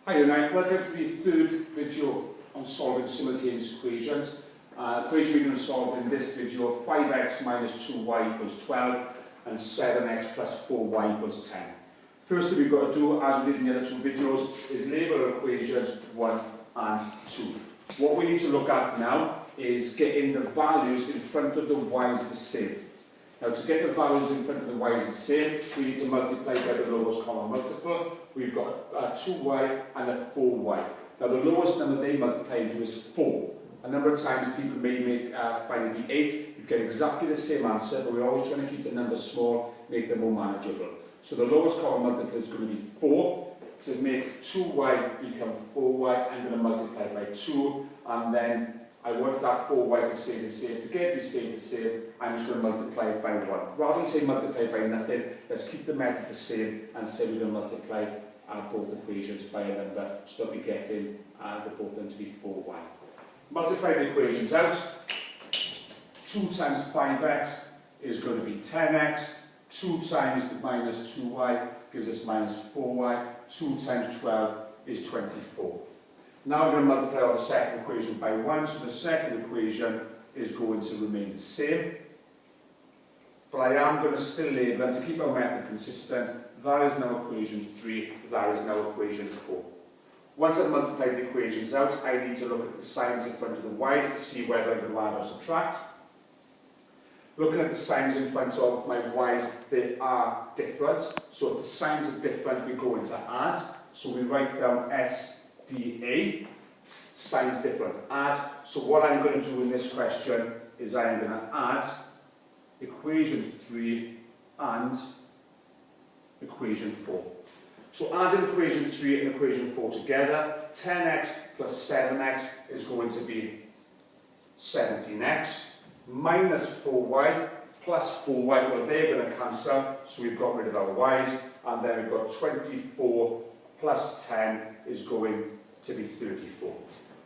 Hi and welcome to the third video on solving simultaneous equations. The equation we're going to solve in this video, 5x minus 2y equals 12 and 7x plus 4y equals 10. First thing we've got to do, as we did in the other two videos, is label equations 1 and 2. What we need to look at now is getting the values in front of the y's the same. Now, to get the values in front of the y's the same, we need to multiply by the lowest common multiple. We've got a 2y and a 4y. Now, the lowest number they multiply into is 4. A number of times people may find it be 8. You get exactly the same answer, but we're always trying to keep the numbers small, make them more manageable. So the lowest common multiple is going to be 4. To make 2y become 4y, I'm going to multiply by 2, and then I want that 4y to stay the same. To get it to stay the same, I'm just going to multiply it by 1. Rather than say multiply by nothing, let's keep the method the same and say we're going to multiply both equations by a number so that we get in both of them to be 4y. Multiply the equations out. 2 times 5x is going to be 10x. 2 times the minus 2y gives us minus 4y. 2 times 12 is 24. Now we're going to multiply on the second equation by 1, so the second equation is going to remain the same. But I am going to still label, and to keep our method consistent, that is now equation 3, that is now equation 4. Once I've multiplied the equations out, I need to look at the signs in front of the y's to see whether I'm going to add or subtract. Looking at the signs in front of my y's, they are different. So if the signs are different, we go into add. So we write down SDA, signs different, add. So what I'm going to do in this question is I am going to add equation 3 and equation 4. So adding equation 3 and equation 4 together, 10x plus 7x is going to be 17x, minus 4y plus 4y, well they're going to cancel, so we've got rid of our y's, and then we've got 24 plus 10 is going to be 34.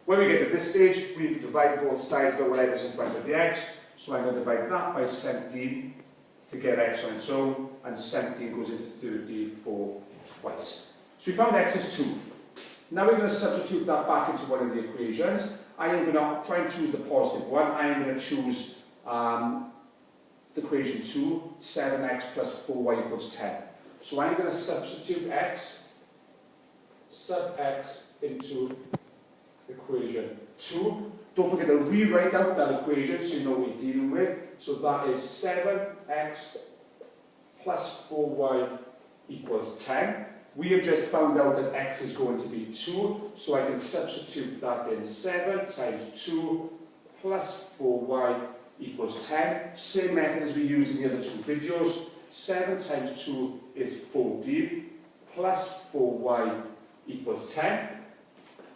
When we get to this stage, we need to divide both sides by whatever's in front of the x. So I'm going to divide that by 17 to get x on its own, and 17 goes into 34 twice. So we found x is 2. Now we're going to substitute that back into one of the equations. I am going to try and choose the positive one. I am going to choose the equation 2, 7x plus 4y equals 10. So I'm going to substitute x, sub x into equation 2. Don't forget to rewrite out that equation so you know what we're dealing with. So that is 7x plus 4y equals 10. We have just found out that x is going to be 2, so I can substitute that in. 7 times 2 plus 4y equals 10. Same method as we used in the other two videos. 7 times 2 is 14 plus 4y equals 10.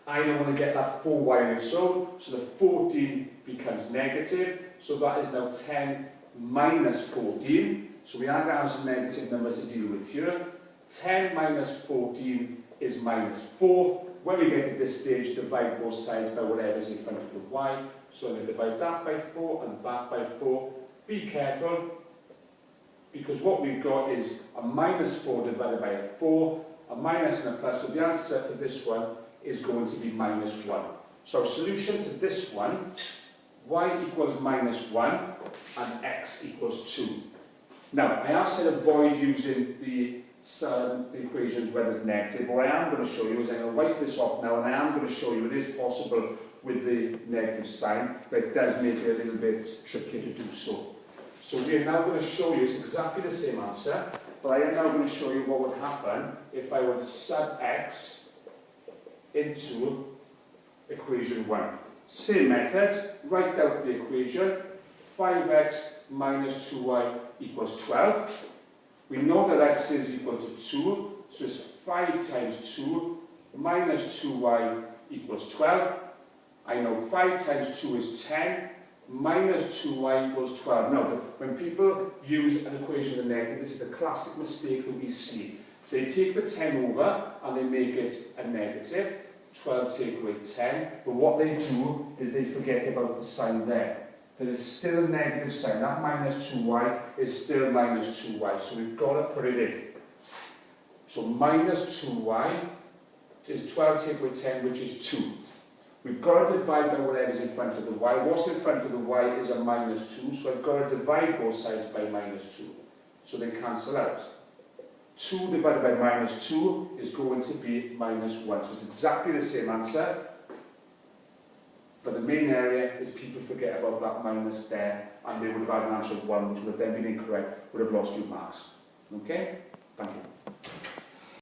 I now want to get that 4y on its own, so the 14 becomes negative, so that is now 10 minus 14. So we are going to have some negative numbers to deal with here. 10 minus 14 is minus 4. When we get to this stage, divide both sides by whatever is in front of the y. So I'm going to divide that by 4 and that by 4. Be careful, because what we've got is a minus 4 divided by a 4, a minus and a plus. So the answer for this one is going to be minus 1. So solution to this one, y equals minus 1 and x equals 2. Now, I have said avoid using the equations where there's negative. What I am going to show you is I'm going to wipe this off now, and I am going to show you it is possible with the negative sign, but it does make it a little bit trickier to do so. So we are now going to show you it's exactly the same answer, but I am now going to show you what would happen if I would sub x into equation 1. Same method, write out the equation, 5x minus 2y equals 12. We know that x is equal to 2, so it's 5 times 2 minus 2y equals 12. I know 5 times 2 is 10, minus 2y equals 12. Now, when people use an equation in the negative, this is a classic mistake that we see. They take the 10 over and they make it a negative. 12 take away 10, but what they do is they forget about the sign there. There is still a negative sign. That minus 2y is still minus 2y, so we've got to put it in. So minus 2y is 12 take away 10, which is 2. We've got to divide by whatever's in front of the y. What's in front of the y is a minus 2, so I've got to divide both sides by minus 2. So they cancel out. 2 divided by minus 2 is going to be minus 1. So it's exactly the same answer. But the main area is people forget about that minus there, and they would have had an answer of 1, which would have then been incorrect, would have lost you marks. Okay? Thank you.